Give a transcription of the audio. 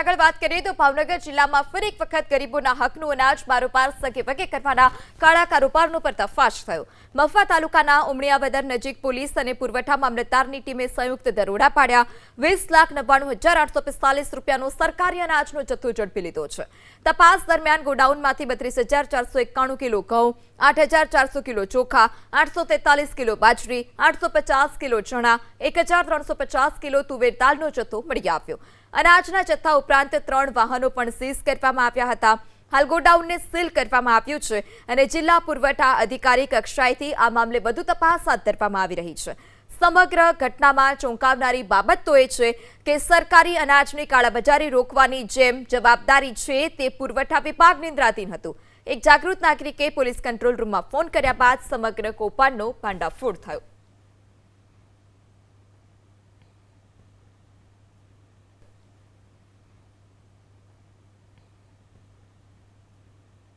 આગળ વાત કરીએ તો ભાવનગર જિલ્લામાં ફરી એક વખત ગરીબોના હકનું અનાજ બારોબાર સગેવગે કરવાના કાળા કારોબારનો પર્દાફાશ થયો। મહુવા તાલુકાના ઉમળિયાવદર નજીક પોલીસ અને પુરવઠા મામલતદારની ટીમે સંયુક્ત દરોડા પાડ્યા। 20,99,845 રૂપિયાનો સરકારી અનાજનો જથ્થો ઝડપી લીધો છે। તપાસ દરમિયાન ગોડાઉનમાંથી 32,491 કિલો ઘઉં, 8,400 કિલો ચોખા, 843 કિલો બાજરી, 850 કિલો ચણા, 1,350 કિલો તુવેર દાળનો જથ્થો મળી આવ્યો। અનાજના જથ્થા ઉપરાંત 3 વાહનો પણ સીઝ કરવામાં આવ્યા હતા। હાલ ગોડાઉનને સીલ કરવામાં આવ્યું છે અને જિલ્લા પુરવઠા અધિકારી કક્ષાએથી આ મામલે વધુ તપાસ હાથ ધરવામાં આવી રહી છે। સમગ્ર ઘટનામાં ચોંકાવનારી બાબત તો એ છે કે સરકારી અનાજની કાળાબજારી રોકવાની જેમ જવાબદારી છે તે પુરવઠા વિભાગની નિંદ્રાધીન હતું। એક જાગૃત નાગરિકે પોલીસ કંટ્રોલ રૂમમાં ફોન કર્યા બાદ સમગ્ર કૌભાંડનો ભાંડાફોડ થયો।